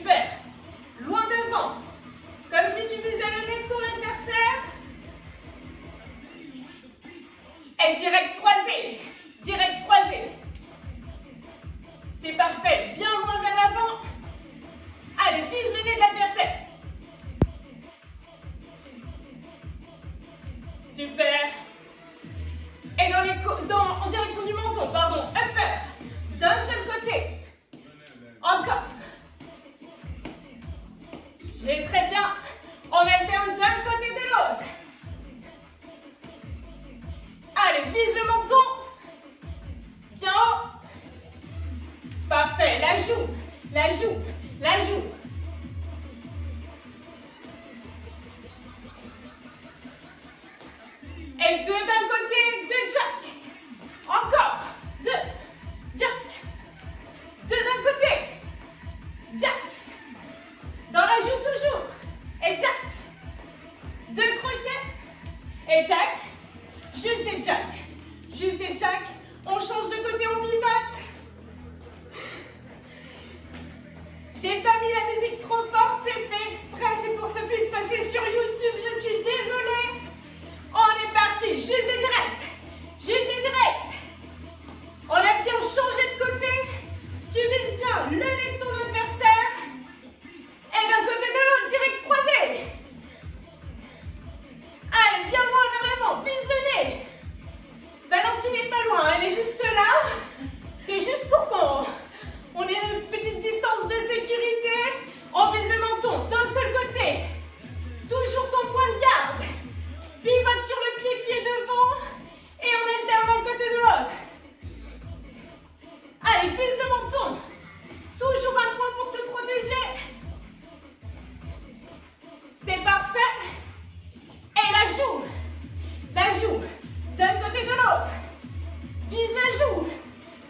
Super. Loin devant. Comme si tu visais le nez de ton adversaire. Et direct croisé. Direct croisé. C'est parfait. Bien loin vers l'avant. Allez, vise le nez de l'adversaire. Super. Et en direction du menton, pardon. Upper. D'un seul côté. Encore. C'est très bien. On alterne d'un côté de l'autre. Allez, vise le menton. Bien haut. Parfait. La joue. La joue. La joue. Et deux d'un côté, deux jack. Encore. Deux. Jack. Deux d'un côté. Jack. Dans la joue toujours. Et jack. Deux crochets. Et jack. Juste des jack. Juste des jack. On change de côté, on pivote. J'ai pas mis la musique trop forte, c'est fait exprès, c'est pour que ça puisse passer sur YouTube, je suis désolée. On est parti, juste des directs. Juste des directs. On a bien changé de côté. Tu vises bien le nez de ton adversaire. Et d'un côté de l'autre, direct croisé. Allez, bien loin vers l'avant, vise le nez. Valentine n'est pas loin, elle est juste là. C'est juste pour qu'on ait une petite distance de sécurité. On vise le menton d'un seul côté. Toujours ton point de garde. Pivote sur le pied qui est devant. Et on alterne d'un côté de l'autre. Allez, vise le menton. Toujours un point pour te protéger. C'est parfait. Et la joue. La joue. D'un côté de l'autre. Vise la joue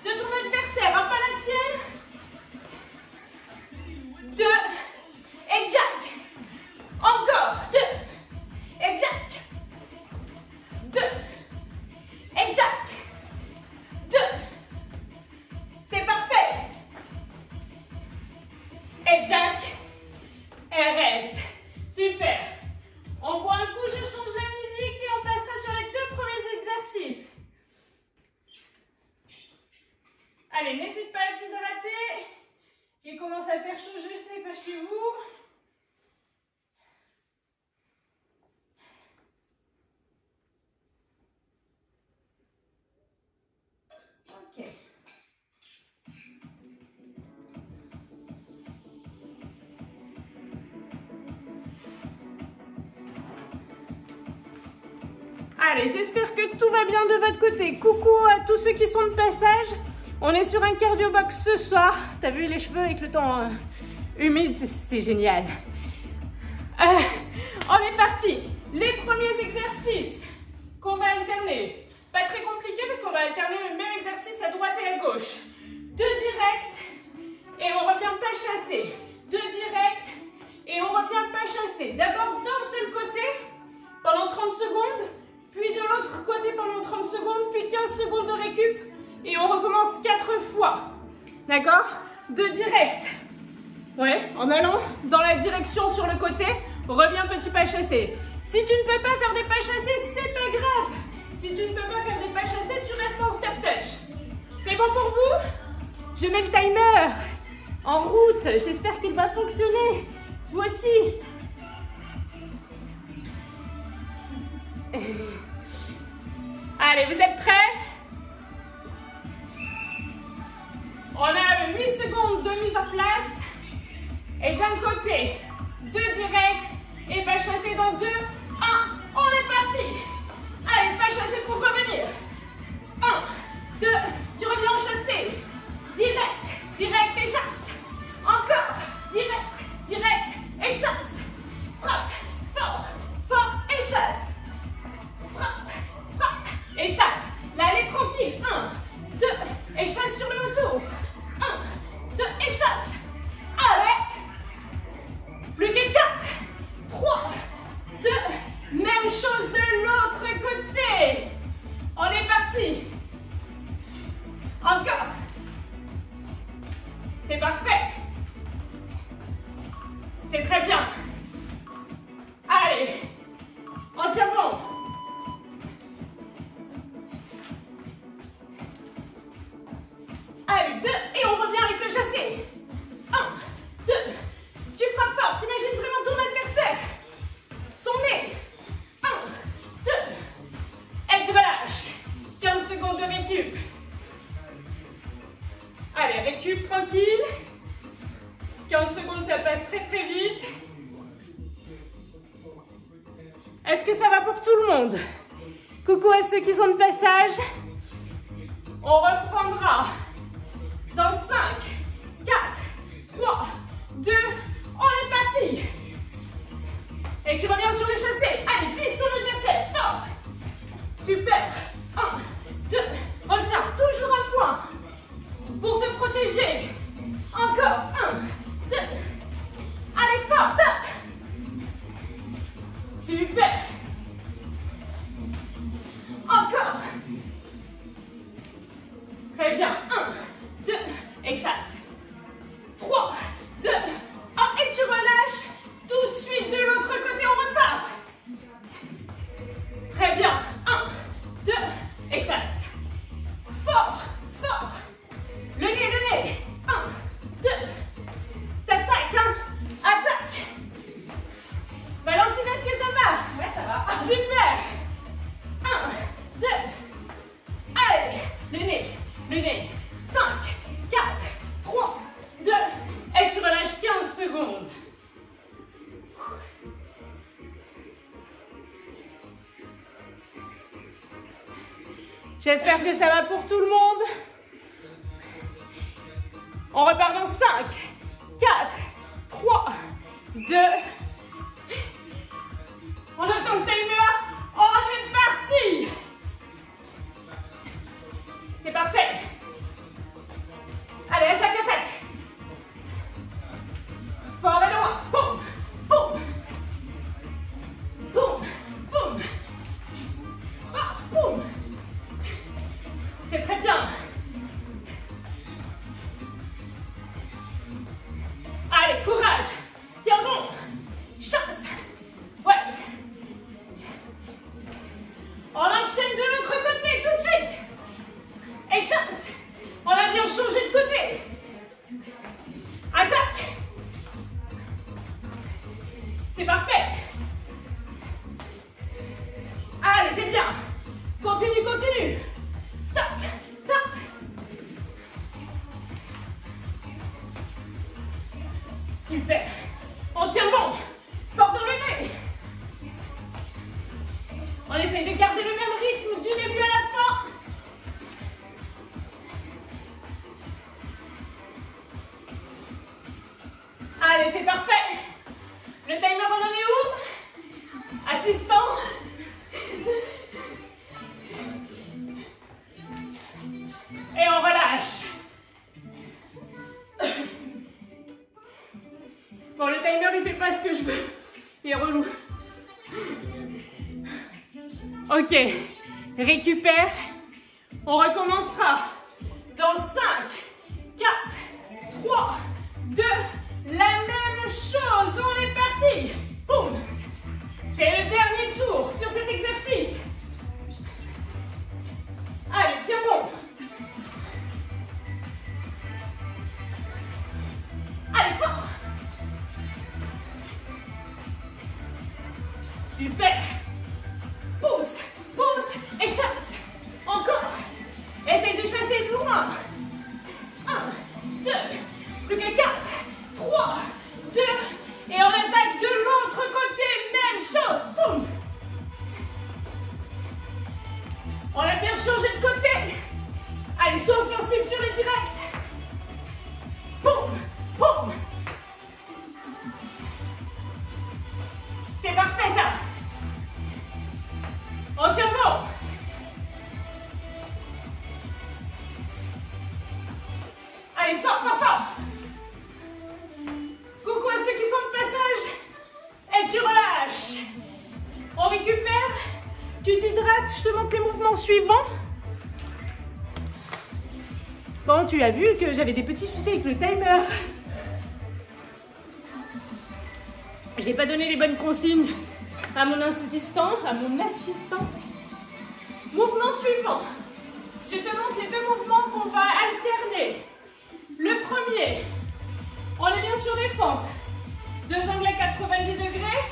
de ton adversaire, un pas la tienne. Deux. Et jack. Encore. Deux. Et jack. Deux. Et jack. Deux. C'est parfait. Et jack. Et reste. Super. On boit un coup, je change la musique et on passera sur les deux premiers exercices. Allez, n'hésite pas à t'hydrater. Il commence à faire chaud, je sais pas chez vous. Ok. Allez, j'espère que tout va bien de votre côté. Coucou à tous ceux qui sont de passage. On est sur un cardio box ce soir. T'as vu les cheveux avec le temps humide, c'est génial. On est parti. Les premiers exercices qu'on va alterner. Pas très compliqué parce qu'on va alterner le même exercice à droite et à gauche. Deux directs et on revient pas chasser. Deux directs et on revient pas chasser. D'abord d'un seul côté pendant 30 secondes, puis de l'autre côté pendant 30 secondes, puis 15 secondes de récup. Et on recommence 4 fois. D'accord? Deux directs. Ouais, en allant dans la direction sur le côté, reviens petit pas chassé. Si tu ne peux pas faire des pas chassés, c'est pas grave. Si tu ne peux pas faire des pas chassés, tu restes en step touch. C'est bon pour vous? Je mets le timer en route. J'espère qu'il va fonctionner. Vous aussi. Allez, vous êtes prêts? On a 8 secondes de mise en place. Et d'un côté, deux directs et pas chassé dans 2, 1. On est parti. Allez, pas chassé pour revenir. 1, 2, tu reviens en chassé. Direct, direct et chasse. Encore, direct, direct et chasse. Frappe, fort, fort et chasse. Frappe, frappe et chasse. Là, allez tranquille. 1, 2 et chasse sur le retour. 1, 2 et chasse. Allez. Plus que 4, 3, 2, C'est très bien. Allez, on tient bon. Allez, 2, et on revient avec le chassé. 1, 2, tu frappes fort, t'imagines vraiment ton adversaire. Son nez. 1, 2, et tu relâches. 15 secondes de récup. Allez, récup tranquille. 15 secondes, ça passe très très vite. Est-ce que ça va pour tout le monde? Coucou à ceux qui sont de passage. On reprendra dans 5, 4, 3, 2, on est parti. Et tu reviens sur le chassé. Allez, vise ton adversaire, fort. Super. 1, 2, reviens, toujours un point. Pour te protéger. Encore, 1, 2. Allez, fort, top. Super. Encore. Très bien. 1, 2, et chasse. 3, 2, 1, et tu relâches. Tout de suite de l'autre côté, on repart. Très bien. 1, 2, et chasse. Fort, fort. Le nez. 1, 2. T'attaques, hein. Attaque. Valentine, est-ce que ça va? Ouais, ça va. Super. 1, 2. Allez, le nez. 5, 4, 3, 2. Et tu relâches 15 secondes. J'espère que ça va pour tout le monde. On repart dans 5, 4, 3, 2. On attend le timer. On est parti. C'est parfait. Allez, attaque. Fort et loin. Boum, boum. Boum, boum. Fort, boum. C'est très bien. Allez, courage. Tiens bon. Chasse. Ouais. On enchaîne de l'autre côté tout de suite. Et chasse. On a bien changé de côté. Attaque. C'est parfait. Allez, c'est bien. Continue. Tape. Super. On tient bon. Fort dans le nez. On essaye de garder le même rythme du début à la fin. Allez, c'est parfait. Le timer, on en est où? Assistant. Et on relâche. Bon, le timer, il fait pas ce que je veux. Il est relou. Ok, récupère. On recommencera dans 5, 4, 3, 2, la même chose. On est parti. Boum. C'est le dernier tour sur cet exercice. Allez, tiens bon. Allez, fort. Super. Pousse et chasse. Encore. Essaye de chasser de loin. 1, 2, plus que 4, 3, 2, et on attaque de l'autre côté, même chose. Boum. On a bien changé de côté. Allez, saut offensif sur les directs. Boum. C'est parfait ça. On tient bon. Allez, fort. Coucou à ceux qui sont de passage. Et tu relâches. On récupère. Tu t'hydrates. Je te montre les mouvements suivants. Bon, tu as vu que j'avais des petits soucis avec le timer. Je n'ai pas donné les bonnes consignes à mon assistant. Mouvement suivant. Je te montre les deux mouvements qu'on va alterner. Le premier, on est bien sur les fentes. Deux angles à 90 degrés.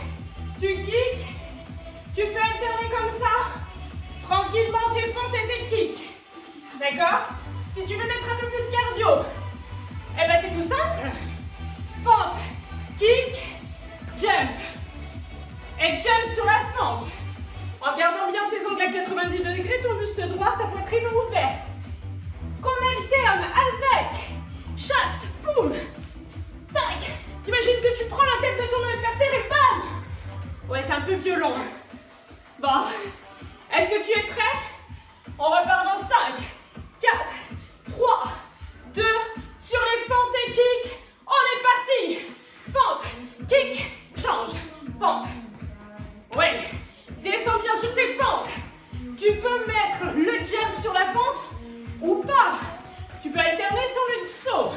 Tu kicks. Tu peux alterner comme ça. Tranquillement tes fentes et tes kicks. D'accord? Si tu veux mettre un peu plus de cardio, eh ben c'est tout simple. Fente, kick, jump. Et jump sur la fente. En gardant bien tes ongles à 90 degrés, ton buste droit, ta poitrine ouverte. Qu'on alterne avec chasse, boum, tac. T'imagines que tu prends la tête de ton adversaire et bam. Ouais, c'est un peu violent. Bon, est-ce que tu es prêt? On repart dans 5, 4, 3, 2, sur les fentes et kick. On est parti. Fente, kick, change, fente. Ouais, descends bien sur tes fentes. Tu peux mettre le jump sur la fente ou pas. Tu peux alterner sans le saut.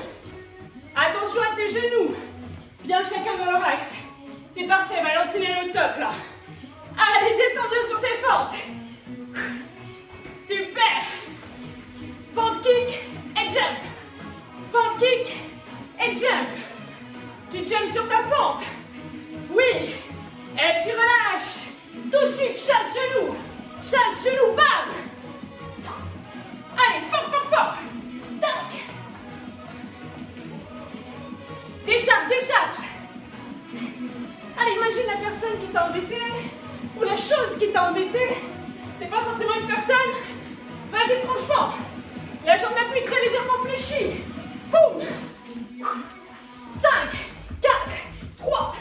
Attention à tes genoux. Bien chacun dans leur axe. C'est parfait, Valentine est au top là. Allez, descends bien sur tes fentes. Super. Fente, kick et jump. Fente, kick et jump. Tu jumps sur ta fente. Oui. Et tu relâches. Tout de suite, chasse genou. Chasse genou, bam. Allez, fort, fort, fort. Tac. Décharge, décharge. Allez, imagine la personne qui t'a embêté ou la chose qui t'a embêté. C'est pas forcément une personne. Vas-y, franchement. La jambe d'appui très légèrement fléchie. Boum. 5, 4, 3,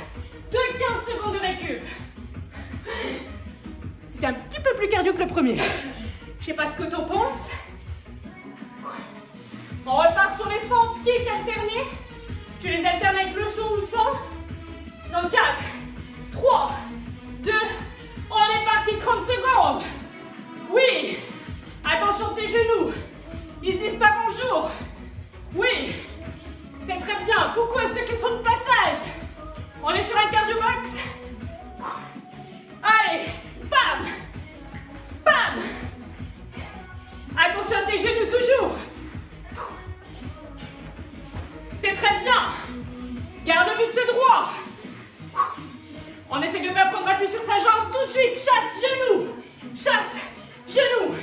2, 15 secondes de récup. C'était un petit peu plus cardio que le premier. Je sais pas ce que t'en penses. On repart sur les fentes kick alternées. Tu les alternes avec le son ou sans. Dans 4, 3, 2, on est parti, 30 secondes. Oui. Attention tes genoux. Ils se disent pas bonjour. Oui. C'est très bien. Coucou à ceux qui sont de passage. On est sur un cardio max. Allez. Bam. Bam. Attention à tes genoux toujours. C'est très bien. Garde le buste droit. On essaie de ne pas prendre appui sur sa jambe tout de suite. Chasse, genou. Chasse, genou.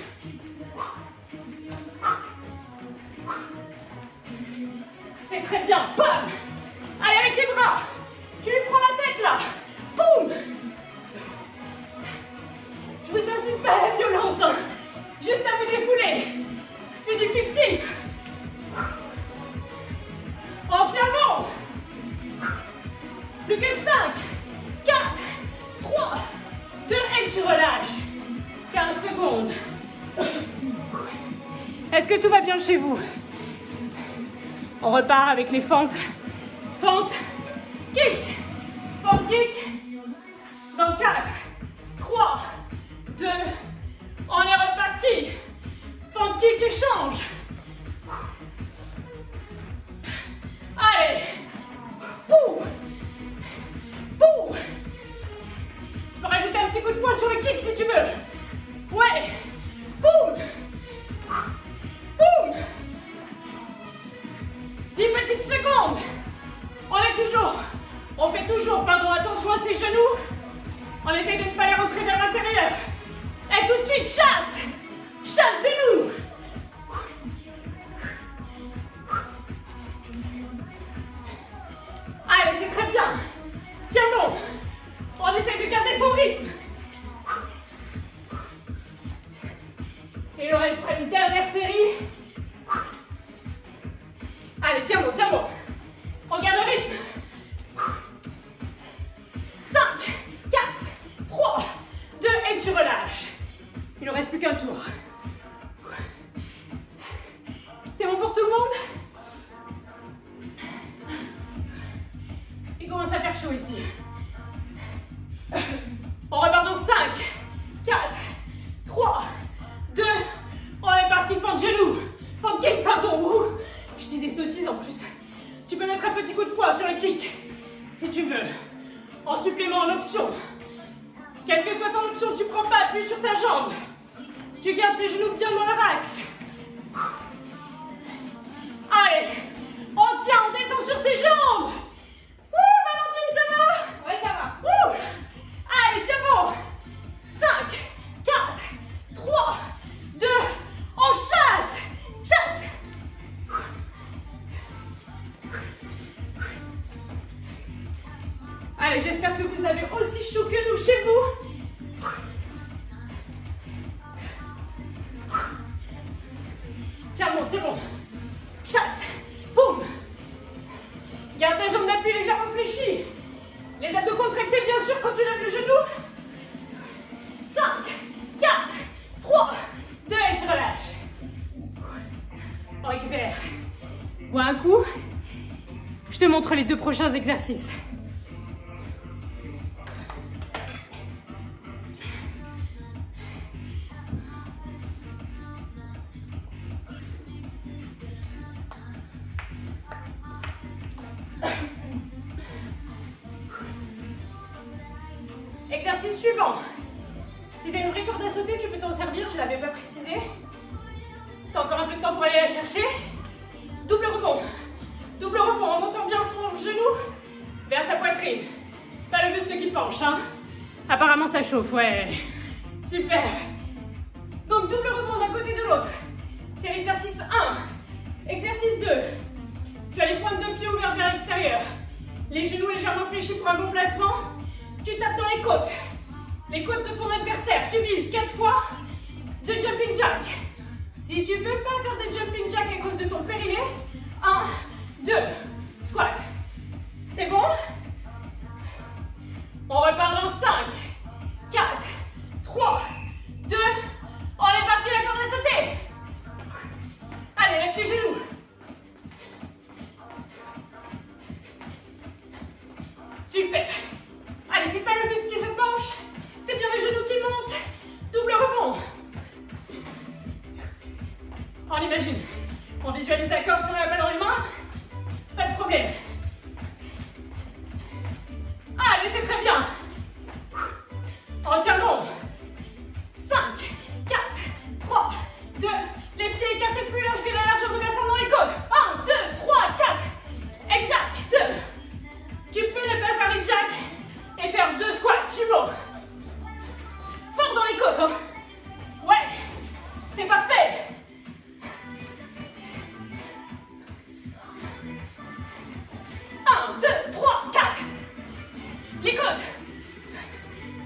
C'est très bien. Bam. Allez, avec les bras. Tu lui prends la tête là. Boum. Je vous incite pas à la violence. Hein. Juste à vous défouler. C'est du fictif. On tient bon. Plus que 5, 4, 3, 2, et tu relâches. 15 secondes. Est-ce que tout va bien chez vous? On repart avec les fentes. Fente, kick. Fente, kick. Dans 4, 3, 2, on est reparti. Fente, kick, échange. Allez. Boum. Boum. Tu peux rajouter un petit coup de poing sur le kick si tu veux. Ouais. Boum. Boum. 10 petites secondes. On fait toujours, pardon, attention à ses genoux. On essaye de ne pas les rentrer vers l'intérieur. Et tout de suite, chasse. Chasse genoux. Allez, c'est très bien. Tiens bon. On essaye de garder son rythme. Et il reste une dernière série. Allez, tiens bon, tiens bon. On garde le rythme. 5, 4, 3, 2, et tu relâches. Il ne reste plus qu'un tour. C'est bon pour tout le monde? Il commence à faire chaud ici. On repart dans 5, 4, 3, 2, on est parti, fente genou. Fente kick, pardon. Ouh, je dis des sottises en plus. Tu peux mettre un petit coup de poing sur le kick, si tu veux. On En supplément, en option. Quelle que soit ton option, tu prends pas appui sur ta jambe. Tu gardes tes genoux bien dans leur axe. Allez, on tient, on descend sur ses jambes. Ouh, Valentine, ça va? Ouais, ça va. Ouh. Allez, tiens bon. 5, 4, 3, 2, on chasse. Chasse. Allez, j'espère que vous avez aussi chaud que nous chez vous. Tiens bon, tiens bon. Chasse. Boum. Garde ta jambe d'appui légèrement fléchie. Les abdos contractés bien sûr quand tu lèves le genou. 5, 4, 3, 2 et tu relâches. On récupère. Bois un coup. Je te montre les 2 prochains exercices. Exercice suivant. Si tu as une vraie corde à sauter, tu peux t'en servir, je ne l'avais pas précisé. Tu as encore un peu de temps pour aller la chercher. Double rebond. Double rebond en montant bien son genou vers sa poitrine. Pas le buste qui penche, hein. Apparemment ça chauffe, ouais. Super. Donc double rebond d'un côté de l'autre. C'est l'exercice 1. Exercice 2. Tu as les pointes de pied ouvertes vers l'extérieur. Les genoux légèrement fléchis pour un bon placement. Tu tapes dans les côtes de ton adversaire. Tu vises 4 fois de jumping jack. Si tu ne peux pas faire de jumping jack à cause de ton périnée, 1, 2, squat. C'est bon? On repart dans 5, 4, 3, 2, on est parti, la corde à sauter. Allez, lève tes genoux. Super. Allez, c'est pas le buste qui se penche, c'est bien les genoux qui montent. Double rebond. On imagine. On visualise la corde si on l'a pas dans les mains. Pas de problème. Allez, c'est très bien. On tient bon. 5, 4, 3, 2, les pieds écartés plus larges que la largeur de bassin dans les côtes. 1, 2, 3, 4. Et jack, 2. Tu peux ne pas faire les jacks et faire 2 squats, sumo. Fort dans les côtes, hein. Ouais, c'est parfait. Un, 2, 3, 4. Les côtes.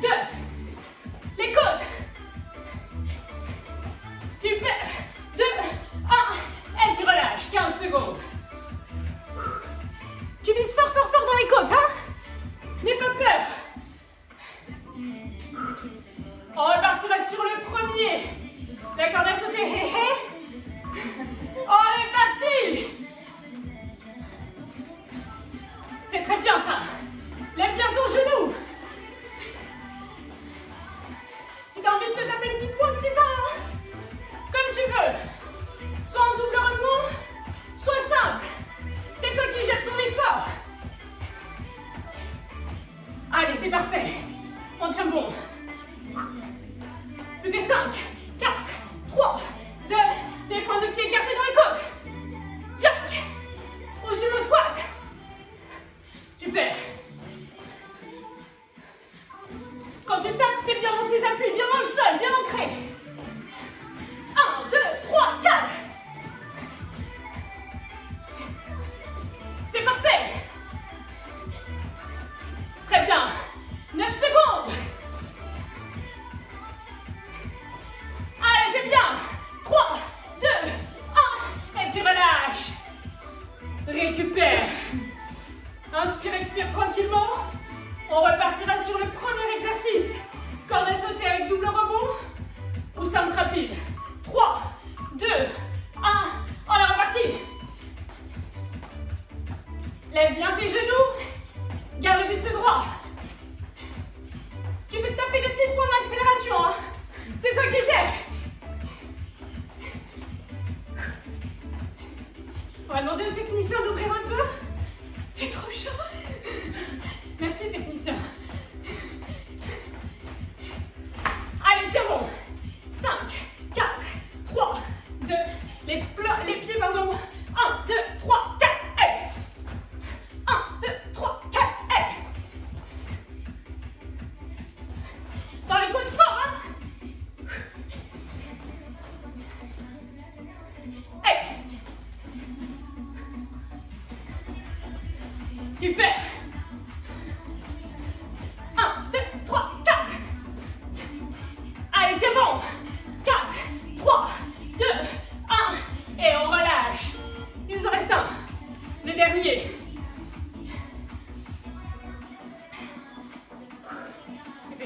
2. Les côtes. Super. 2, 1. Et tu relâches. 15 secondes. Tu vises fort, fort, fort dans les côtes, hein. N'aie pas peur. On repartira sur le premier. La corde à sauter. Hé, hé. On est parti. C'est très bien ça. Lève bien ton genou. Si tu as envie de te taper le petit poing, petit pas, hein. Comme tu veux. Soit en double rebond, soit simple. C'est toi qui gères ton effort. Allez, c'est parfait. On tient bon. Plus que 5, 4, 3, 2, les points de pied écartés dans les côtes. Jack. Au sumo squat. Super. Quand tu tapes, t'es bien dans tes appuis, bien dans le sol, bien ancré. 1, 2, 3, 4. C'est parfait. Très bien. 9 secondes. Allez, c'est bien. 3, 2, 1. Et tu relâches. Récupère. Inspire, expire tranquillement. On repartira sur le premier exercice. Corde à sauter avec double rebond ou simple rapide. 3, 2, 1. On est reparti. Lève bien tes genoux. Garde le buste droit. Tu peux te taper des petits points d'accélération, hein. C'est toi qui gères. On va demander au technicien d'ouvrir un peu. C'est trop chaud. Merci technicien.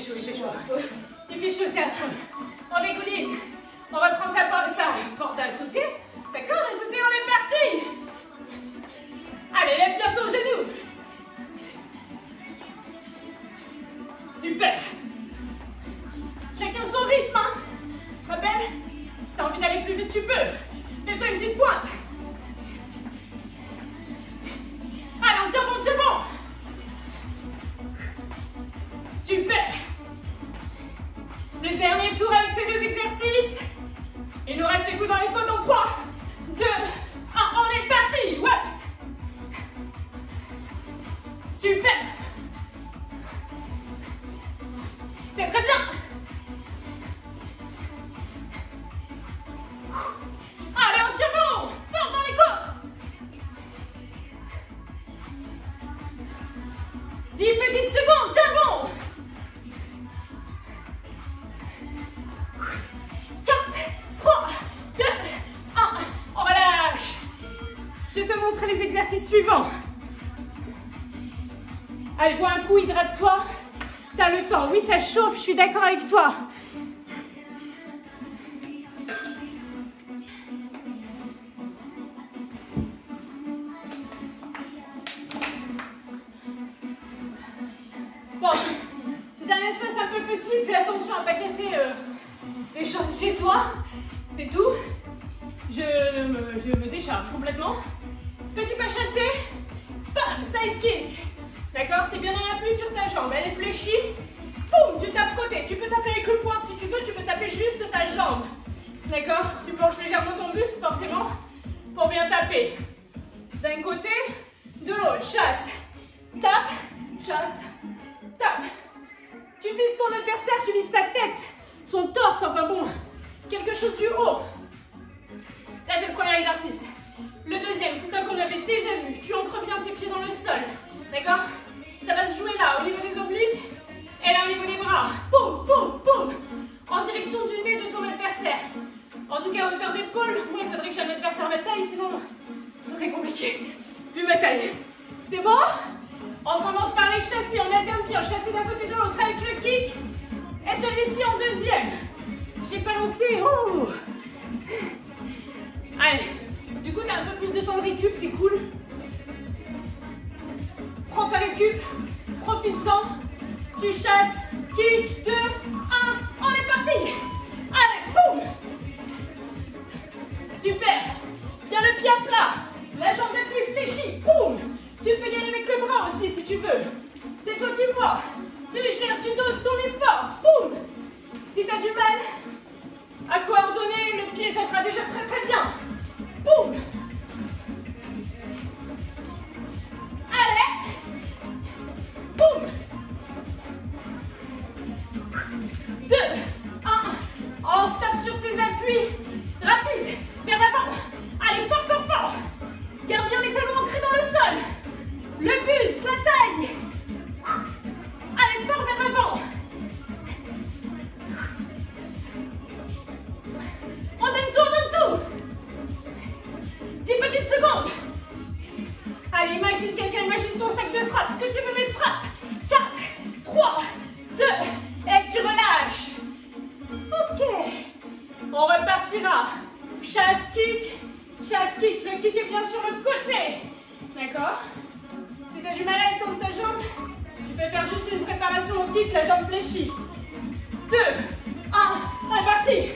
chaud, il fait chaud. Il fait chaud, c'est affreux. On dégouline. On reprend sa porte à sauter. D'accord, à sauter, on est parti. Allez, lève bien ton genou. Super. Chacun son rythme, hein. Tu te rappelles? Si tu as envie d'aller plus vite, tu peux. Fais-toi une petite pointe. Allez, on tient bon, tient bon. Super. Le dernier tour avec ces deux exercices. Il nous reste les coudes dans les côtes en 3, 2, 1, on est parti. Ouais. Super. C'est très bien. Allez, on tient bon. Fort dans les côtes. 10 petites secondes, tiens bon. 4, 3, 2, 1, on relâche. Je te montre les exercices suivants. Allez, bois un coup, hydrate-toi. T'as le temps. Oui, ça chauffe, je suis d'accord avec toi. Bon, c'est un espace un peu petit, fais attention à ne pas casser des choses chez toi. C'est tout. Je me décharge complètement. Petit pas chassé. Bam, side kick. D'accord, t'es bien en appui sur ta jambe, elle est fléchie. Boum, tu tapes côté. Tu peux taper avec le poing si tu veux, tu peux taper juste ta jambe. D'accord, tu penches légèrement ton buste forcément pour bien taper. D'un côté, de l'autre, chasse. Tape, chasse, tape. Tu vises ton adversaire, tu vises sa tête, son torse, enfin bon, quelque chose du haut. Ça c'est le premier exercice. Le deuxième, c'est un qu'on avait déjà vu. Tu ancres bien tes pieds dans le sol. D'accord? Ça va se jouer là, au niveau des obliques et là au niveau des bras. Poum, poum, poum. En direction du nez de ton adversaire. En tout cas, à hauteur d'épaule. Moi, il faudrait que j'aille l'adversaire à ma taille, sinon, ce serait compliqué. Vu ma taille. C'est bon? On commence par les chasser. On alterne bien. Chasser d'un côté de l'autre avec le kick. Et celui-ci en deuxième. J'ai pas lancé. Oh! Allez. Du coup, tu as un peu plus de temps de récup, c'est cool. Prends ta récup, profites-en. Tu chasses, kick, 2, 1, on est parti. Allez, boum. Super. Viens le pied à plat. La jambe d'appui fléchie, boum. Tu peux y aller avec le bras aussi si tu veux. C'est toi qui vois. Tu cherches, tu doses ton effort, boum. Si tu as du mal à coordonner le pied, ça sera déjà très très bien. Boum. Allez. Boum. 2, 1. On se tape sur ses appuis. Rapide. Vers l'avant. Allez, fort, fort, fort. Garde bien les talons ancrés dans le sol. Le buste, la taille. Allez, fort vers l'avant. On donne tout. 10 petites secondes. Allez, imagine quelqu'un, imagine ton sac de frappe. Ce que tu veux, mais frappe. 4, 3, 2, et tu relâches. Ok. On repartira. Chasse kick. Le kick est bien sur le côté. D'accord? Si tu as du mal à étendre ta jambe, tu peux faire juste une préparation au kick, la jambe fléchie. 2, 1, on est parti.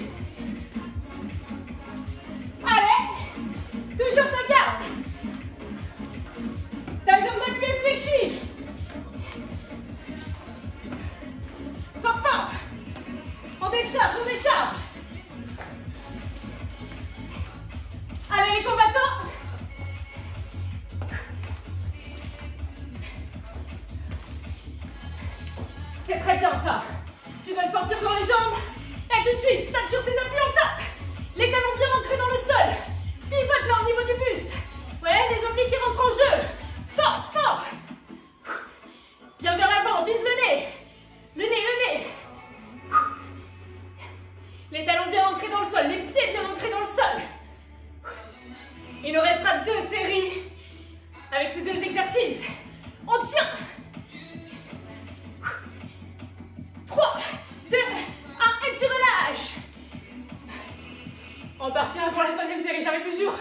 Allez, toujours ta garde. Ta jambe d'appui est fléchie. Fort, fort. On décharge. Allez les combattants. C'est très bien ça. Tu dois le sentir dans les jambes. Et tout de suite, tape sur ses appuis, on tape. Les talons bien ancrés dans le sol. Pivote là au niveau du buste. Ouais, les obliques qui rentrent en jeu. Fort, fort. Bien vers l'avant, vise le nez. Le nez. Les talons bien ancrés dans le sol, les pieds bien ancrés dans le sol. Il nous restera 2 séries avec ces 2 exercices. On tient. 3, démarrez toujours.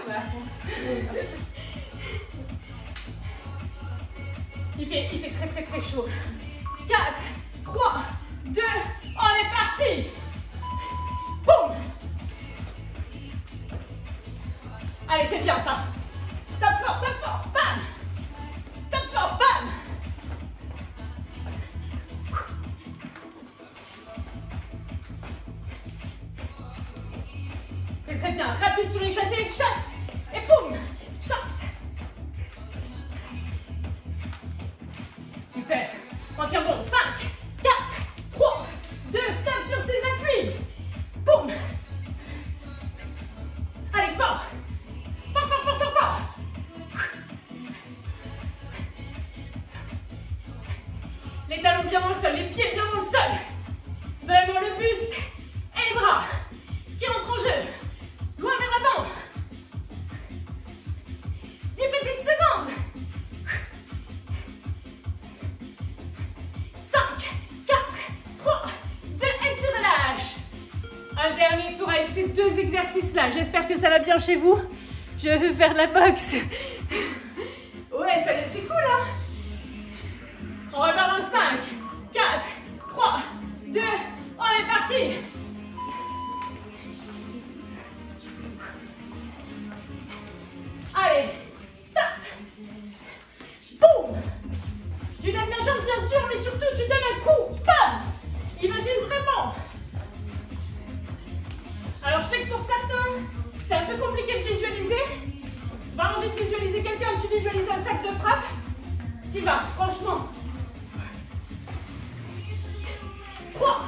Il fait très très très chaud. 4, 3, 2, on est parti. Boum. Allez, c'est bien ça. Tape fort, bam. Tape fort, bam. C'est très bien. Rapide sur les chassés, chasse. Et boum, chasse. Super. On tient bon. 5, 4, 3, 2, stop sur ses appuis. Boum. Allez, fort. Fort, fort, fort, fort, fort. Les talons bien dans le sol, les pieds bien dans le sol. Vraiment le buste et les bras qui rentrent en jeu. Loin vers l'avant. 10 petites secondes. 5, 4, 3, 2, et tu relâches. Un dernier tour avec ces deux exercices-là. J'espère que ça va bien chez vous. Je veux faire de la boxe. Ouais, c'est cool, hein? On va faire dans 5, 4, 3, 2, on est parti. Allez, tape. Boum. Tu lèves la jambe bien sûr, mais surtout tu donnes un coup. Bam. Imagine vraiment. Alors je sais que pour certains, c'est un peu compliqué de visualiser. Si tu as envie de visualiser quelqu'un, tu visualises un sac de frappe. T'y vas, franchement. 3,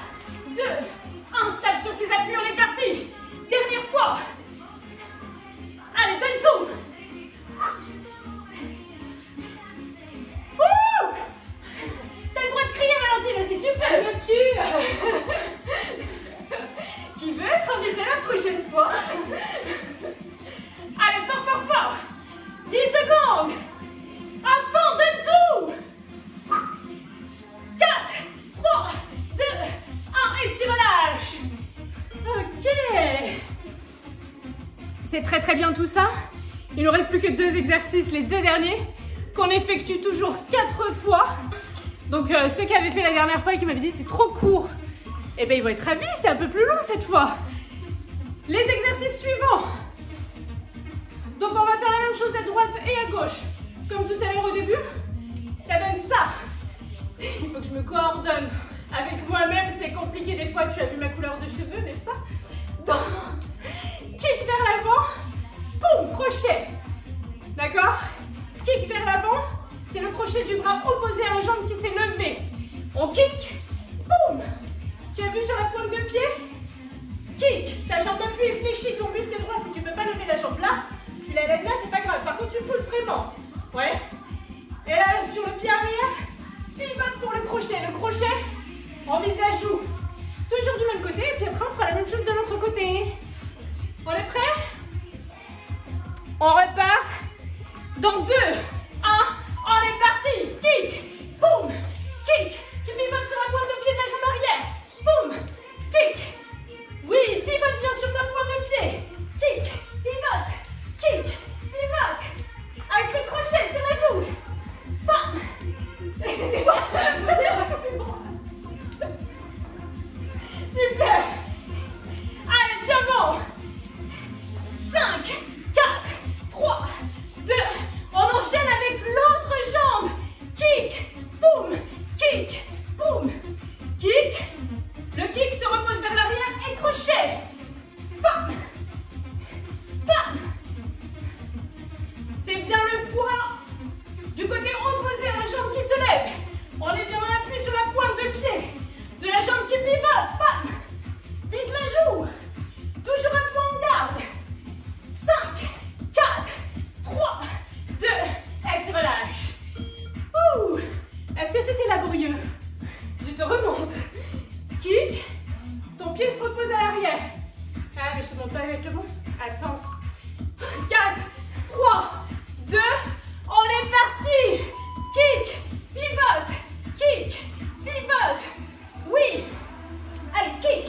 2, 1, stable sur ses appuis, on est parti. Dernière fois. Allez, donne tout. T'as le droit de crier, Valentine, si tu peux. Elle me tue. Qui veut être invité la prochaine fois? Allez, fort, fort, fort. 10 secondes. À fond, donne tout. 4, 3, 2, 1, et tu relâches. Ok. C'est très très bien tout ça. Il ne nous reste plus que 2 exercices, les 2 derniers, qu'on effectue toujours 4 fois. Donc ceux qui avaient fait la dernière fois et qui m'avaient dit c'est trop court, eh bien ils vont être ravis, c'est un peu plus long cette fois. Les exercices suivants. Donc on va faire la même chose à droite et à gauche. Comme tout à l'heure au début, ça donne ça. Il faut que je me coordonne avec moi-même, c'est compliqué des fois, tu as vu ma couleur de cheveux, n'est-ce pas? Donc, kick vers l'avant, boum, crochet. D'accord? Kick vers l'avant, c'est le crochet du bras opposé à la jambe qui s'est levée. On kick, boum. Tu as vu sur la pointe de pied? Kick, ta jambe d'appui est fléchie, ton buste est droit. Si tu ne peux pas lever la jambe là, tu la lèves là, c'est pas grave. Par contre, tu pousses vraiment. Ouais. Et là, sur le pied arrière, pivote pour le crochet. Le crochet, on vise la joue. Toujours du même côté, et puis après, on fera la même chose de l'autre côté. On est prêt? On repart. Dans 2, 1, on est parti. Kick, boum, kick. Tu pivotes sur la pointe de pied de la jambe arrière. Boum, kick. Oui, pivote bien sur ta pointe de pied. Kick, pivote, kick, pivote. Avec le crochet sur la joue. Bam. C'était bon. C'était bon. Super. Allez, tiens bon. 5, 4, 3, 2. On enchaîne avec l'autre jambe. Kick, boum, kick, boum, kick. Le kick se repose vers l'arrière et crochet. Bam, bam. C'est bien le poids du côté opposé à la jambe qui se lève. On est bien en appui sur la pointe de pied de la jambe qui pivote. Bam. Vise la joue. Toujours un point en garde. 5, 4, 3, 2, et tu relâches. Ouh. Est-ce que c'était laborieux? Je te remonte. Kick. Ton pied se repose à l'arrière. Ah, mais je te montre pas avec le bon. Attends. 4, 3, 2, on est parti. Kick, pivote, kick, pivote. Oui. Allez, kick,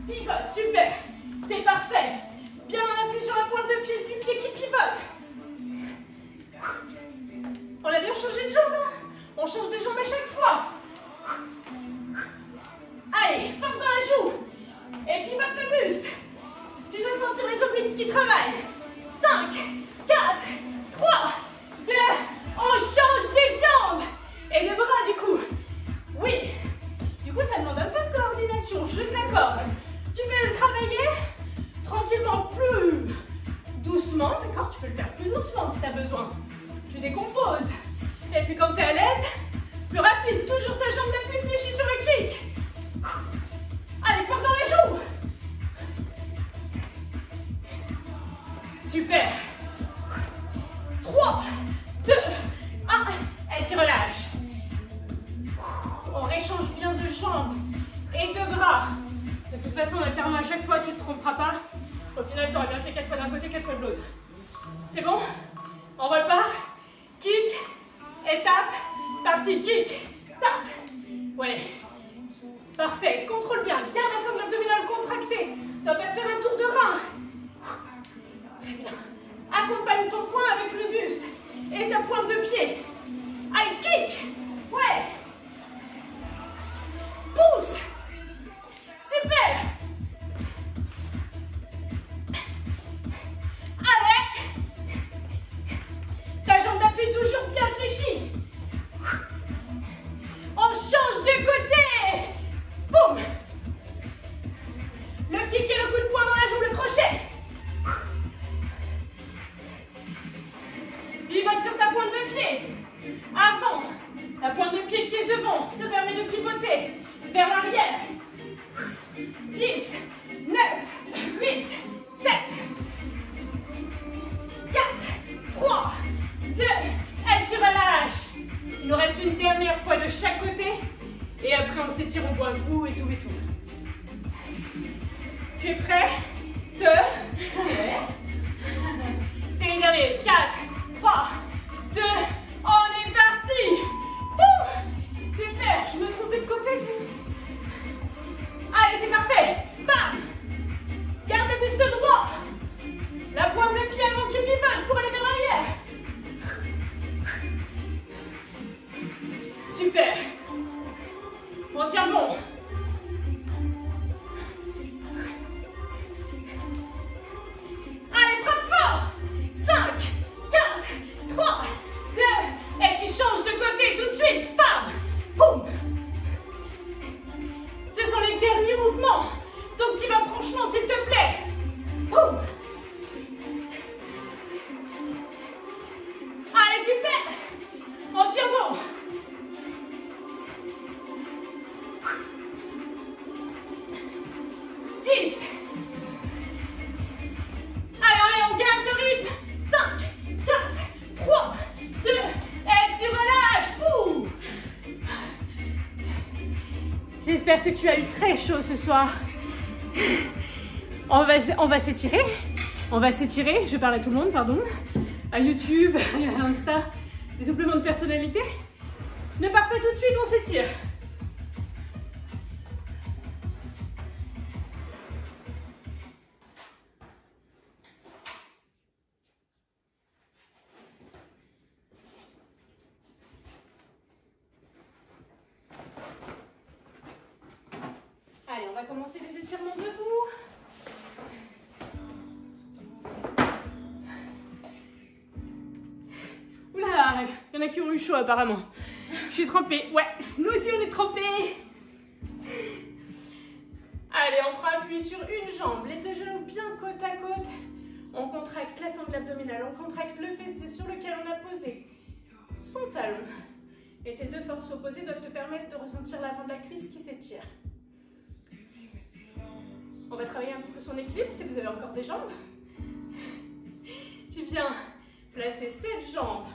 pivote, super. C'est parfait. Bien en appui sur la pointe de pied du pied. chaque fois. Allez, forme dans la joue. Et pivote le buste. Tu dois sentir les obliques qui travaillent. 5, 4, 3, 2, on change des jambes. Et le bras du coup. Oui. Du coup, ça demande un peu de coordination, je te l'accorde. Tu peux le travailler tranquillement plus doucement, d'accord? Tu peux le faire plus doucement si tu as besoin. Tu décomposes. Et puis quand tu es à l'aise, plus rapide. Toujours ta jambe la plus fléchie sur le kick. Allez, fort dans les joues. Super. 3, 2, 1. Et tu relâches. On réchange bien de jambes et de bras. De toute façon, en alternant à chaque fois, tu ne te tromperas pas. Au final, tu auras bien fait 4 fois d'un côté, 4 fois de l'autre. C'est bon? On repart. Kick, étape, partie, kick, tape. Ouais. Parfait. Contrôle bien. Garde la sangle abdominale contractée. Tu vas pas te faire un tour de rein. Très bien. Accompagne ton poing avec le buste et ta pointe de pied. Allez, kick. Ouais. Pousse. Super. Allez. Ta jambe d'appui toujours bien fléchie. On change de côté. Boum. Le kick et le coup de poing dans la joue, le crochet. Pivote sur ta pointe de pied. Avant. La pointe de pied qui est devant te permet de pivoter vers l'arrière. 10, 9, 8, 7, 4, 3, 2, et tu relâches. Il nous reste une dernière fois de chaque côté. Et après, on s'étire au bois bout et tout et tout. Tu es prêt? 2. C'est les derniers. 4, 3, 2. On est parti. Ouh, super. Je me trompais de côté. Allez, c'est parfait. Bam. Garde le buste droit. La pointe de pied avant qu'il pivote pour aller vers l'arrière. Super. On tient bon. Allez, frappe fort. 5, 4, 3, 2. Et tu changes de côté tout de suite. Bam. Boum. Ce sont les derniers mouvements. Donc tu vas franchement, s'il te plaît. Boum. Allez, super. On tient bon. Allez, on garde le rythme. 5, 4, 3, 2, et tu relâches. Ouh. J'espère que tu as eu très chaud ce soir. On va s'étirer. On va s'étirer. Je parle à tout le monde, pardon. À YouTube, à Insta, des suppléments de personnalité. Ne pars pas tout de suite, on s'étire. Allez, on va commencer les étirements debout. Oula, il y en a qui ont eu chaud apparemment. Je suis trempée. Ouais, nous aussi on est trempés. Allez, on prend appui sur une jambe, les deux genoux bien côte à côte. On contracte la sangle abdominale, on contracte le fessier sur lequel on a posé son talon. Et ces deux forces opposées doivent te permettre de ressentir l'avant de la cuisse qui s'étire. On va travailler un petit peu son équilibre si vous avez encore des jambes. Tu viens placer cette jambe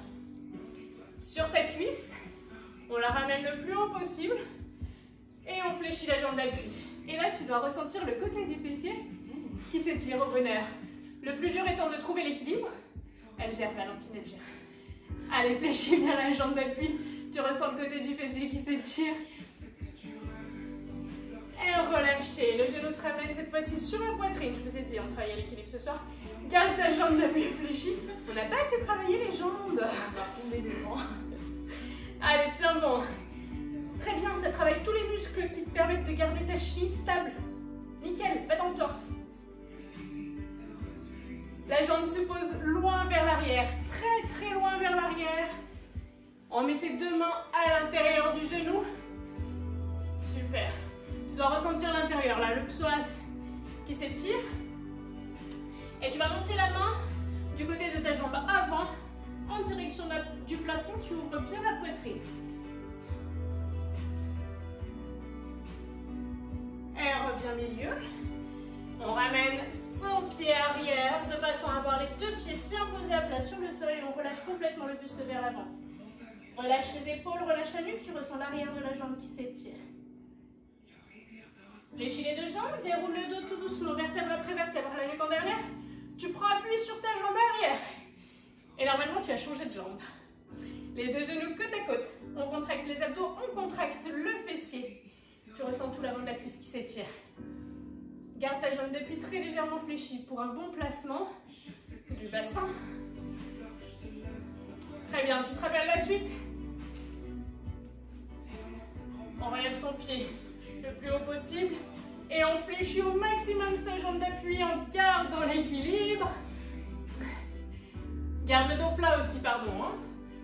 sur ta cuisse. On la ramène le plus haut possible. Et on fléchit la jambe d'appui. Et là, tu dois ressentir le côté du fessier qui s'étire au bonheur. Le plus dur étant de trouver l'équilibre. Elle gère, Valentine, elle gère. Allez, fléchis bien la jambe d'appui. Tu ressens le côté du fessier qui s'étire. Et relâchez. Le genou se ramène cette fois-ci sur la poitrine. Je vous ai dit, on travaille l'équilibre ce soir. Garde ta jambe d'appui fléchie. On n'a pas assez travaillé les jambes. Allez, tiens bon. muscles qui te permettent de garder ta cheville stable. Nickel, va dans le torse. La jambe se pose loin vers l'arrière, très très loin vers l'arrière. On met ses deux mains à l'intérieur du genou. Super. Tu dois ressentir l'intérieur, là, le psoas qui s'étire. Et tu vas monter la main du côté de ta jambe avant, en direction du plafond. Tu ouvres bien la poitrine. Et revient milieu. On ramène son pied arrière de façon à avoir les deux pieds bien posés à plat sur le sol et on relâche complètement le buste vers l'avant. Relâche les épaules, relâche la nuque, tu ressens l'arrière de la jambe qui s'étire. Fléchis les deux jambes, déroule le dos tout doucement, vertèbre après vertèbre, la nuque en dernière. Tu prends appui sur ta jambe arrière. Et normalement, tu as changé de jambe. Les deux genoux côte à côte. On contracte les abdos, on contracte le fessier. Tu ressens tout l'avant de la cuisse qui s'étire. Garde ta jambe d'appui très légèrement fléchie pour un bon placement du bassin. Très bien, tu te rappelles la suite. On relève son pied le plus haut possible et on fléchit au maximum sa jambe d'appui en gardant l'équilibre. Garde le dos plat aussi, pardon.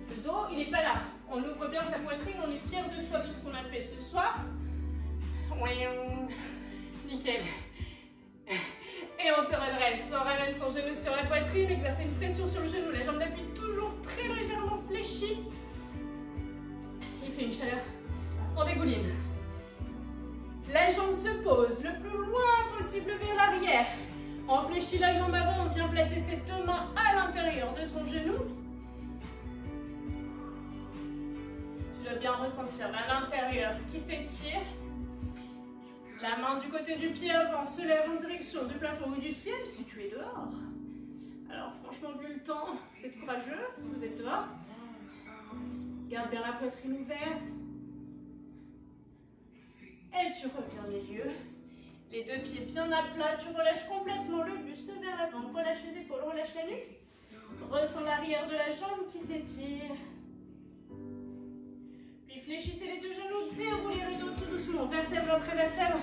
Le dos, il n'est pas là. On ouvre bien sa poitrine, on est fier de soi de ce qu'on a fait ce soir. Nickel. Et on se redresse, on ramène son genou sur la poitrine, exercer une pression sur le genou, la jambe d'appui toujours très légèrement fléchie. Il fait une chaleur, on dégouline. La jambe se pose le plus loin possible vers l'arrière. On fléchit la jambe avant, on vient placer ses deux mains à l'intérieur de son genou. Tu dois bien ressentir l'intérieur qui s'étire. La main du côté du pied avant se lève en direction du plafond ou du ciel si tu es dehors. Alors franchement, vu le temps, vous êtes courageux si vous êtes dehors. Garde bien la poitrine ouverte. Et tu reviens milieu. Les deux pieds bien à plat, tu relâches complètement le buste vers l'avant. Relâche les épaules, relâche la nuque. Ressens l'arrière de la jambe qui s'étire. Puis fléchissez les deux genoux, déroulez le dos tout doucement, vertèbre après vertèbre.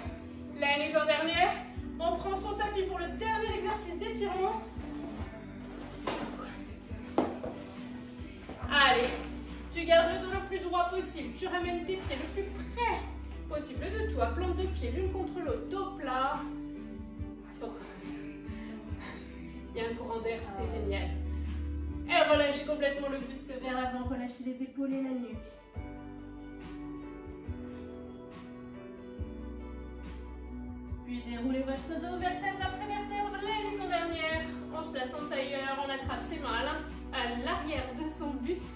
La nuque en dernière. On prend son tapis pour le dernier exercice d'étirement. Allez, tu gardes le dos le plus droit possible. Tu ramènes tes pieds le plus près possible de toi. Plante de pieds l'une contre l'autre, dos plat. Oh. Il y a un courant d'air, c'est génial. Et relâchez complètement le buste vers l'avant, relâchez les épaules et la nuque. Puis déroulez votre dos, vertèbre après vertèbre, la nuque en dernière. On se place en tailleur, on attrape ses mains à l'arrière de son buste.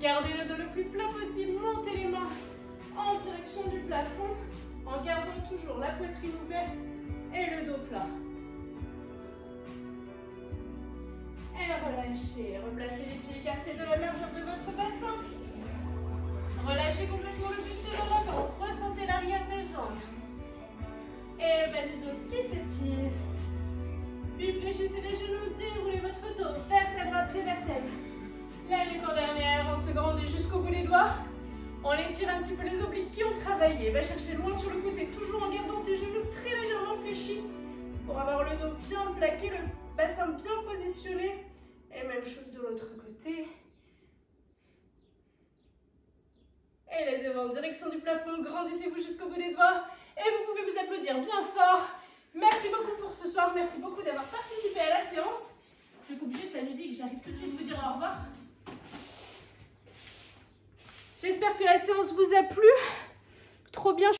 Gardez le dos le plus plat possible, montez les mains en direction du plafond, en gardant toujours la poitrine ouverte et le dos plat. Et relâchez, replacez les pieds écartés de la largeur de votre bassin. Relâchez complètement le buste vers l'avant, ressentez l'arrière des jambes. Et le bas du dos qui s'étire. Puis fléchissez les genoux, déroulez votre dos, vertèbre après vertèbre. La nuque en dernière, on se grandit jusqu'au bout des doigts. On étire un petit peu les obliques qui ont travaillé. Va chercher loin sur le côté, toujours en gardant tes genoux très légèrement fléchis pour avoir le dos bien plaqué, le bassin bien positionné. Et même chose de l'autre côté. Et les deux mains en direction du plafond, grandissez-vous jusqu'au bout des doigts. Et vous pouvez vous applaudir bien fort. Merci beaucoup pour ce soir, merci beaucoup d'avoir participé à la séance. Je coupe juste la musique, j'arrive tout de suite vous dire au revoir. J'espère que la séance vous a plu. Trop bien.